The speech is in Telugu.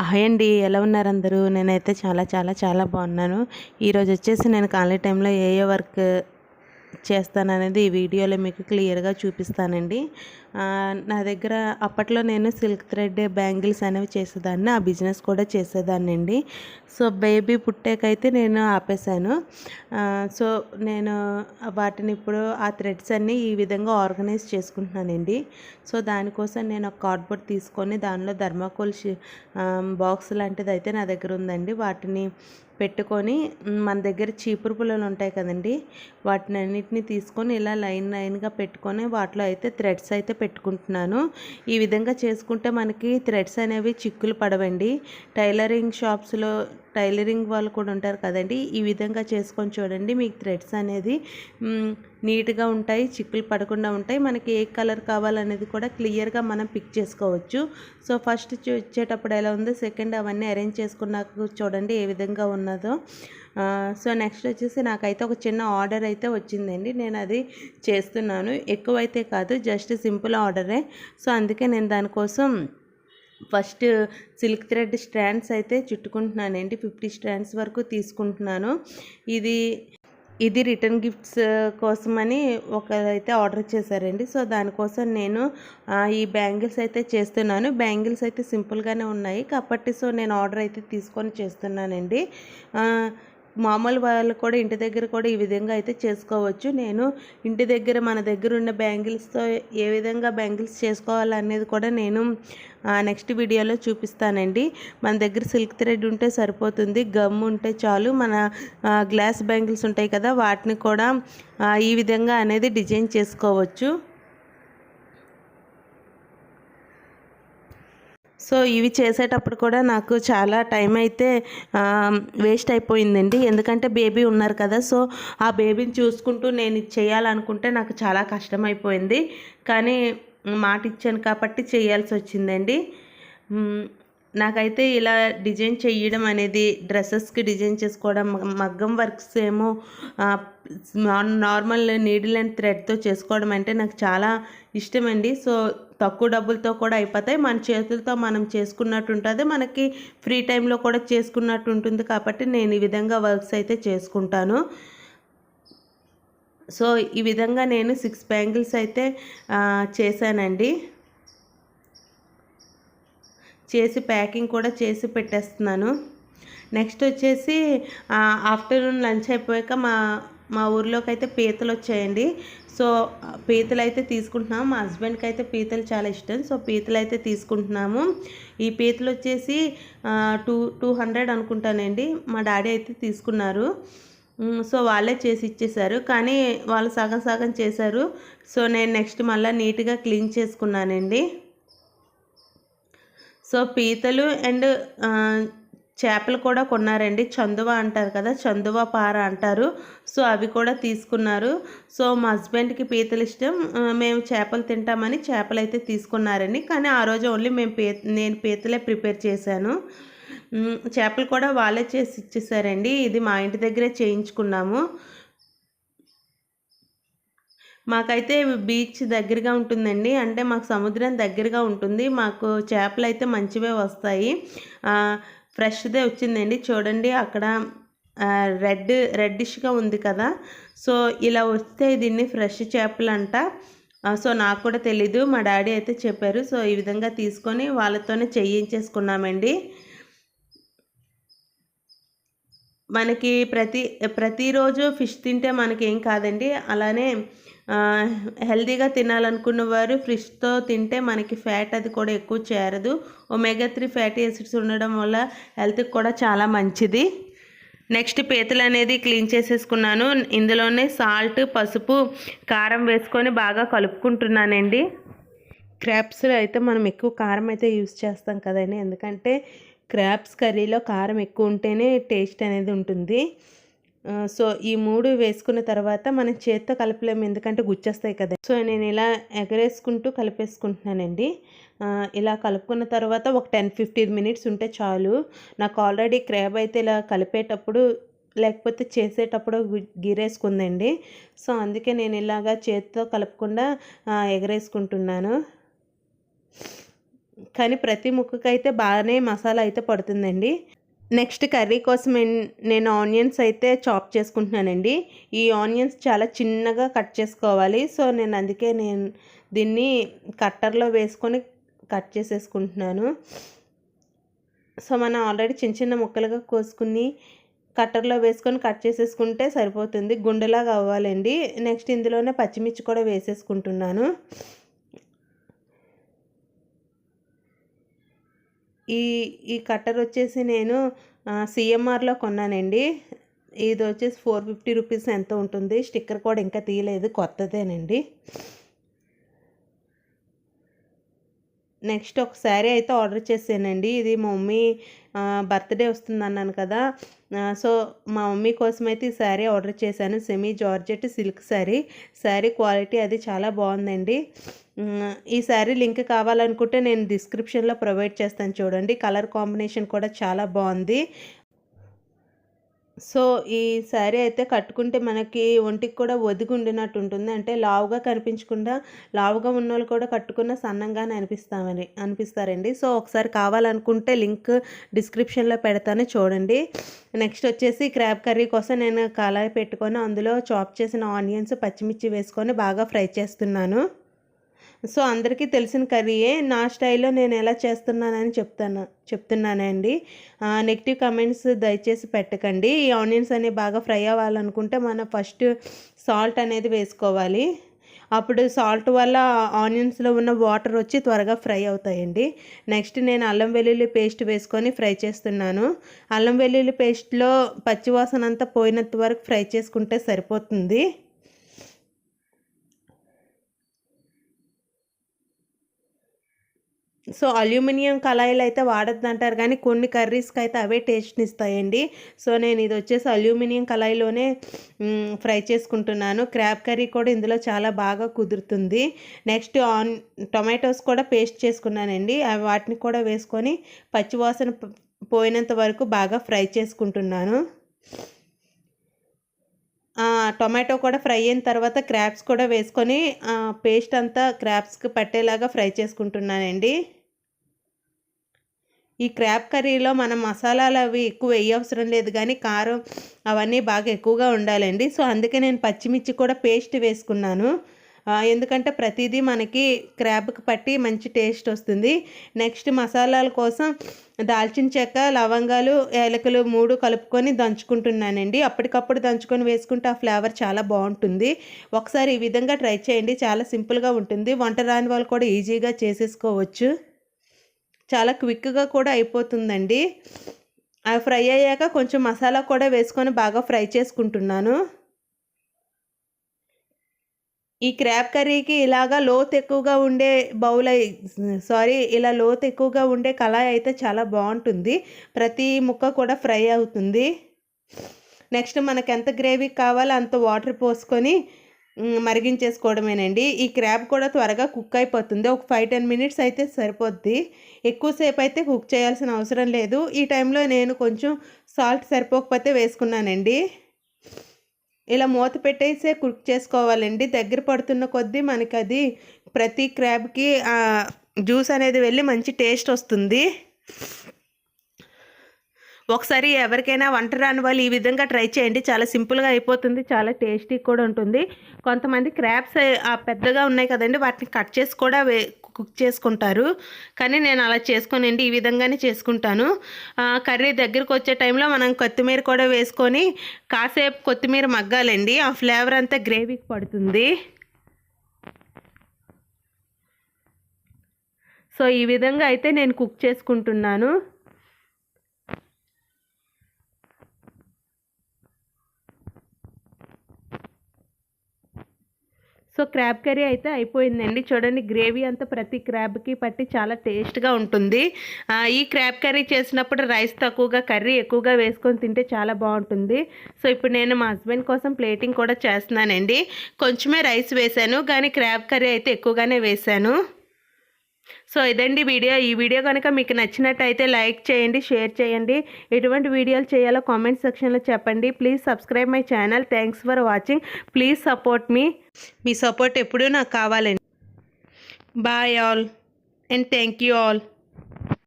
హాయ్ అండి. ఎలా ఉన్నారు అందరూ? నేనైతే చాలా చాలా చాలా బాగున్నాను. ఈరోజు వచ్చేసి నేను ఖాళీ టైంలో ఏ వర్క్ చేస్తాననేది ఈ వీడియోలో మీకు క్లియర్గా చూపిస్తానండి. నా దగ్గర అప్పట్లో నేను సిల్క్ థ్రెడ్ బ్యాంగిల్స్ అనేవి చేసేదాన్ని, ఆ బిజినెస్ కూడా చేసేదాన్ని అండి. సో బేబీ పుట్టాకైతే నేను ఆపేశాను. సో నేను వాటిని ఇప్పుడు ఆ థ్రెడ్స్ అన్నీ ఈ విధంగా ఆర్గనైజ్ చేసుకుంటున్నానండి. సో దానికోసం నేను ఒక కార్డ్బోర్డ్ తీసుకొని దానిలో థర్మాకోల్ బాక్స్ లాంటిది అయితే నా దగ్గర ఉందండి. వాటిని పెట్టుకొని మన దగ్గర చీపురు పుల్లలు ఉంటాయి కదండి, వాటిని అన్నిటిని తీసుకొని ఇలా లైన్గా పెట్టుకొని వాటిలో అయితే థ్రెడ్స్ అయితే పెట్టుకుంటున్నాను. ఈ విధంగా చేసుకుంటే మనకి థ్రెడ్స్ అనేవి చిక్కులు పడవండి. టైలరింగ్ వాళ్ళు కూడా ఉంటారు కదండి, ఈ విధంగా చేసుకొని చూడండి. మీకు థ్రెడ్స్ అనేది నీట్గా ఉంటాయి, చిక్కులు పడకుండా ఉంటాయి. మనకి ఏ కలర్ కావాలనేది కూడా క్లియర్గా మనం పిక్ చేసుకోవచ్చు. సో ఫస్ట్ వచ్చేటప్పుడు ఎలా ఉందో, సెకండ్ అవన్నీ అరేంజ్ చేసుకున్నాక చూడండి ఏ విధంగా ఉన్నదో. సో నెక్స్ట్ వచ్చేసి నాకైతే ఒక చిన్న ఆర్డర్ అయితే వచ్చిందండి. నేను అది చేస్తున్నాను, ఎక్కువైతే కాదు, జస్ట్ సింపుల్ ఆర్డరే. సో అందుకే నేను దానికోసం ఫస్ట్ సిల్క్ థ్రెడ్ స్ట్రాండ్స్ అయితే చుట్టుకుంటున్నానండి. 50 స్ట్రాండ్స్ వరకు తీసుకుంటున్నాను. ఇది రిటర్న్ గిఫ్ట్స్ కోసమని ఒకరైతే ఆర్డర్ చేశారండి. సో దానికోసం నేను ఈ బ్యాంగిల్స్ అయితే చేస్తున్నాను. బ్యాంగిల్స్ అయితే సింపుల్గానే ఉన్నాయి కాబట్టి సో నేను ఆర్డర్ అయితే తీసుకొని చేస్తున్నానండి. మామూలు వాళ్ళు కూడా ఇంటి దగ్గర కూడా ఈ విధంగా అయితే చేసుకోవచ్చు. నేను ఇంటి దగ్గర మన దగ్గర ఉన్న బ్యాంగిల్స్తో ఏ విధంగా బ్యాంగిల్స్ చేసుకోవాలనేది కూడా నేను నెక్స్ట్ వీడియోలో చూపిస్తానండి. మన దగ్గర సిల్క్ థ్రెడ్ ఉంటే సరిపోతుంది, గమ్ ఉంటే చాలు. మన గ్లాస్ బ్యాంగిల్స్ ఉంటాయి కదా, వాటిని కూడా ఈ విధంగా అనేది డిజైన్ చేసుకోవచ్చు. సో ఇవి చేసేటప్పుడు కూడా నాకు చాలా టైం అయితే వేస్ట్ అయిపోయిందండి. ఎందుకంటే బేబీ ఉన్నారు కదా, సో ఆ బేబీని చూసుకుంటూ నేను ఇది చేయాలనుకుంటే నాకు చాలా కష్టమైపోయింది. కానీ మాట ఇచ్చాను కాబట్టి చేయాల్సి వచ్చిందండి. నాకైతే ఇలా డిజైన్ చేయడం అనేది, డ్రెస్సెస్కి డిజైన్ చేసుకోవడం, మగ్గం వర్క్స్ ఏమో నార్మల్ నీడిల్ అండ్ థ్రెడ్తో చేసుకోవడం అంటే నాకు చాలా ఇష్టమండి. సో తక్కువ డబ్బులతో కూడా అయిపోతాయి, మన చేతులతో మనం చేసుకున్నట్టు ఉంటుంది, మనకి ఫ్రీ టైంలో కూడా చేసుకున్నట్టు ఉంటుంది. కాబట్టి నేను ఈ విధంగా వర్క్స్ అయితే చేసుకుంటాను. సో ఈ విధంగా నేను 6 బ్యాంగిల్స్ అయితే చేశానండి. చేసి ప్యాకింగ్ కూడా చేసి పెట్టేస్తున్నాను. నెక్స్ట్ వచ్చేసి ఆఫ్టర్నూన్ లంచ్ అయిపోయాక మా ఊర్లోకి అయితే పీతలు వచ్చాయండి. సో పీతలు అయితే తీసుకుంటున్నాము. మా హస్బెండ్కి అయితే పీతలు చాలా ఇష్టం, సో పీతలు అయితే తీసుకుంటున్నాము. ఈ పీతలు వచ్చేసి 200 అనుకుంటానండి. మా డాడీ అయితే తీసుకున్నారు. సో వాళ్ళే చేసి ఇచ్చేసారు, కానీ వాళ్ళు సగం సగం చేశారు. సో నేను నెక్స్ట్ మళ్ళీ నీట్గా క్లీన్ చేసుకున్నానండి. సో పీతలు అండ్ చేపలు కూడా కొన్నారండి. చందువ అంటారు కదా, చందువ పార అంటారు. సో అవి కూడా తీసుకున్నారు. సో మా హస్బెండ్కి పీతలు ఇష్టం, మేము చేపలు తింటామని చేపలు అయితే తీసుకున్నారండి. కానీ ఆ రోజు ఓన్లీ నేను పీతలే ప్రిపేర్ చేశాను. చేపలు కూడా వాళ్ళే చేసి ఇచ్చేసారండి. ఇది మా ఇంటి దగ్గరే చేయించుకున్నాము. మాకైతే బీచ్ దగ్గరగా ఉంటుందండి, అంటే మాకు సముద్రం దగ్గరగా ఉంటుంది. మాకు చేపలు అయితే మంచివే వస్తాయి, ఫ్రెష్దే వచ్చిందండి. చూడండి అక్కడ రెడ్డిష్గా ఉంది కదా, సో ఇలా వస్తే దీన్ని ఫ్రెష్ చేపలు అంట. సో నాకు కూడా తెలీదు, మా డాడీ అయితే చెప్పారు. సో ఈ విధంగా తీసుకొని వాళ్ళతోనే చేయించేసుకున్నామండి. మనకి ప్రతిరోజు ఫిష్ తింటే మనకి ఏం కాదండి. అలానే హెల్తీగా తినాలనుకున్న వారు ఫిష్తో తింటే మనకి ఫ్యాట్ అది కూడా ఎక్కువ చేరదు. ఒమేగా 3 ఫ్యాటీ యాసిడ్స్ ఉండడం వల్ల హెల్త్కి కూడా చాలా మంచిది. నెక్స్ట్ పీతలు అనేది క్లీన్ చేసేసుకున్నాను. ఇందులోనే సాల్ట్, పసుపు, కారం వేసుకొని బాగా కలుపుకుంటున్నానండి. క్రాబ్స్లో అయితే మనం ఎక్కువ కారం అయితే యూస్ చేస్తాం కదండి, ఎందుకంటే క్రాబ్స్ కర్రీలో కారం ఎక్కువ ఉంటేనే టేస్ట్ అనేది ఉంటుంది. సో ఈ 3 వేసుకున్న తర్వాత మనం చేత్తో కలపలేము, ఎందుకంటే గుచ్చేస్తాయి కదా. సో నేను ఇలా ఎగరేసుకుంటూ కలిపేసుకుంటున్నానండి. ఇలా కలుపుకున్న తర్వాత ఒక 10-15 మినిట్స్ ఉంటే చాలు. నాకు ఆల్రెడీ క్రాబ్ అయితే ఇలా కలిపేటప్పుడు లేకపోతే చేసేటప్పుడు గిరేసుకుందండి. సో అందుకే నేను ఇలాగా చేత్తో కలపకుండా ఎగరేసుకుంటున్నాను. కానీ ప్రతి ముక్కకైతే బాగానే మసాలా అయితే పడుతుందండి. నెక్స్ట్ కర్రీ కోసం నేను ఆనియన్స్ అయితే చాప్ చేసుకుంటున్నానండి. ఈ ఆనియన్స్ చాలా చిన్నగా కట్ చేసుకోవాలి. సో అందుకే దీన్ని కట్టర్లో వేసుకొని కట్ చేసేసుకుంటున్నాను. సో మనం ఆల్రెడీ చిన్న చిన్న ముక్కలుగా కోసుకుని కట్టర్లో వేసుకొని కట్ చేసేసుకుంటే సరిపోతుంది. గుండెలాగా అవ్వాలండి. నెక్స్ట్ ఇందులోనే పచ్చిమిర్చి కూడా వేసేసుకుంటున్నాను. ఈ కట్టర్ వచ్చేసి నేను సిఎంఆర్లో కొన్నానండి. ఇది వచ్చేసి 450 రూపీస్ ఎంత ఉంటుంది. స్టిక్కర్ కూడా ఇంకా తీయలేదు, కొత్తదేనండి. నెక్స్ట్ ఒక శారీ అయితే ఆర్డర్ చేశానండి. ఇది మా మమ్మీ బర్త్డే వస్తుంది అన్నాను కదా. సో మా మమ్మీ కోసం అయితే ఈ శారీ ఆర్డర్ చేశాను. Semi georgette silk sari quality అది చాలా బాగుందండి. ఈ శారీ లింక్ కావాలనుకుంటే నేను డిస్క్రిప్షన్లో ప్రొవైడ్ చేస్తాను చూడండి. కలర్ కాంబినేషన్ కూడా చాలా బాగుంది. సో ఈ శారీ అయితే కట్టుకుంటే మనకి ఒంటికి కూడా ఒదిగి ఉండినట్టు ఉంటుంది. అంటే లావుగా కనిపించకుండా, లావుగా ఉన్నోళ్ళు కూడా కట్టుకున్న సన్నంగానే అనిపిస్తారండి. సో ఒకసారి కావాలనుకుంటే లింక్ డిస్క్రిప్షన్లో పెడతాను చూడండి. నెక్స్ట్ వచ్చేసి క్రాబ్ కర్రీ కోసం నేను కళాయి పెట్టుకొని అందులో చాప్ చేసిన ఆనియన్స్, పచ్చిమిర్చి వేసుకొని బాగా ఫ్రై చేస్తున్నాను. సో అందరికీ తెలిసిన కర్రీయే. నా స్టైల్లో నేను ఎలా చేస్తున్నానని చెప్తున్నానండి. నెగిటివ్ కమెంట్స్ దయచేసి పెట్టకండి. ఈ ఆనియన్స్ అనేవి బాగా ఫ్రై అవ్వాలనుకుంటే మనం ఫస్ట్ సాల్ట్ అనేది వేసుకోవాలి. అప్పుడు సాల్ట్ వల్ల ఆనియన్స్లో ఉన్న వాటర్ వచ్చి త్వరగా ఫ్రై అవుతాయండి. నెక్స్ట్ నేను అల్లం వెల్లుల్లి పేస్ట్ వేసుకొని ఫ్రై చేస్తున్నాను. అల్లం వెల్లుల్లి పేస్ట్లో పచ్చివాసన అంతా పోయినంత వరకు ఫ్రై చేసుకుంటే సరిపోతుంది. సో అల్యూమినియం కళాయిలు అయితే వాడద్దు అంటారు, కానీ కొన్ని కర్రీస్కి అయితే అవే టేస్ట్ని ఇస్తాయండి. సో నేను ఇది వచ్చేసి అల్యూమినియం కళాయిలోనే ఫ్రై చేసుకుంటున్నాను. క్రాబ్ కర్రీ కూడా ఇందులో చాలా బాగా కుదురుతుంది. నెక్స్ట్ టొమాటోస్ కూడా పేస్ట్ చేసుకున్నానండి. వాటిని కూడా వేసుకొని పచ్చివాసన పోయినంత వరకు బాగా ఫ్రై చేసుకుంటున్నాను. టొమాటో కూడా ఫ్రై అయిన తర్వాత క్రాబ్స్ కూడా వేసుకొని పేస్ట్ అంతా క్రాబ్స్కి పట్టేలాగా ఫ్రై చేసుకుంటున్నానండి. ఈ క్రాబ్ కర్రీలో మనం మసాలాలు అవి ఎక్కువ వేయవసరం లేదు, కానీ కారం అవన్నీ బాగా ఎక్కువగా ఉండాలండి. సో అందుకే నేను పచ్చిమిర్చి కూడా పేస్ట్ వేసుకున్నాను. ఎందుకంటే ప్రతిదీ మనకి క్రాబ్కి పట్టి మంచి టేస్ట్ వస్తుంది. నెక్స్ట్ మసాలాల కోసం దాల్చిన చెక్క, లవంగాలు, యాలకులు 3 కలుపుకొని దంచుకుంటున్నానండి. అప్పటికప్పుడు దంచుకొని వేసుకుంటే ఆ ఫ్లేవర్ చాలా బాగుంటుంది. ఒకసారి ఈ విధంగా ట్రై చేయండి. చాలా సింపుల్గా ఉంటుంది. వంట రాని వాళ్ళు కూడా ఈజీగా చేసేసుకోవచ్చు. చాలా క్విక్గా కూడా అయిపోతుందండి. అవి ఫ్రై అయ్యాక కొంచెం మసాలా కూడా వేసుకొని బాగా ఫ్రై చేసుకుంటున్నాను. ఈ క్రాబ్ కర్రీకి ఇలాగా లోతు ఎక్కువగా ఉండే ఇలా లోతు ఎక్కువగా ఉండే కళాయి అయితే చాలా బాగుంటుంది. ప్రతి ముక్క కూడా ఫ్రై అవుతుంది. నెక్స్ట్ మనకు ఎంత గ్రేవీ కావాలో అంత వాటర్ పోసుకొని మరిగించేసుకోవడమేనండి. ఈ క్రాబ్ కూడా త్వరగా కుక్ అయిపోతుంది. ఒక 5-10 మినిట్స్ అయితే సరిపోద్ది. ఎక్కువసేపు అయితే కుక్ చేయాల్సిన అవసరం లేదు. ఈ టైంలో నేను కొంచెం సాల్ట్ సరిపోకపోతే వేసుకున్నానండి. ఇలా మూత పెట్టేసే కుక్ చేసుకోవాలండి. దగ్గర పడుతున్న కొద్దీ మనకి అది ప్రతి క్రాబ్కి జ్యూస్ అనేది వెళ్ళి మంచి టేస్ట్ వస్తుంది. ఒకసారి ఎవరికైనా వంట రాని వాళ్ళు ఈ విధంగా ట్రై చేయండి. చాలా సింపుల్గా అయిపోతుంది, చాలా టేస్టీ కూడా ఉంటుంది. కొంతమంది క్రాబ్స్ పెద్దగా ఉన్నాయి కదండి, వాటిని కట్ చేసి కూడా కుక్ చేసుకుంటారు. కానీ నేను అలా చేసుకోనండి, ఈ విధంగానే చేసుకుంటాను. కర్రీ దగ్గరకు వచ్చే టైంలో మనం కొత్తిమీర కూడా వేసుకొని కాసేపు కొత్తిమీర మగ్గాలండి. ఆ ఫ్లేవర్ అంతా గ్రేవీకి పడుతుంది. సో ఈ విధంగా అయితే నేను కుక్ చేసుకుంటున్నాను. సో క్రాబ్ కర్రీ అయితే అయిపోయిందండి. చూడండి, గ్రేవీ అంతా ప్రతి క్రాబ్కి పట్టి చాలా టేస్ట్గా ఉంటుంది. ఈ క్రాబ్ కర్రీ చేసినప్పుడు రైస్ తక్కువగా, కర్రీ ఎక్కువగా వేసుకొని తింటే చాలా బాగుంటుంది. సో ఇప్పుడు నేను మా హస్బెండ్ కోసం ప్లేటింగ్ కూడా చేస్తున్నానండి. కొంచెమే రైస్ వేశాను, కానీ క్రాబ్ కర్రీ అయితే ఎక్కువగానే వేశాను. సో ఇదండి వీడియో. ఈ వీడియో కనుక మీకు నచ్చినట్టయితే లైక్ చేయండి, షేర్ చేయండి. ఎటువంటి వీడియోలు చేయాలో కామెంట్ సెక్షన్లో చెప్పండి. Please subscribe my channel. Thanks for watching. Please support మీ సపోర్ట్ ఎప్పుడూ నాకు కావాలండి. Bye all. And thank you all.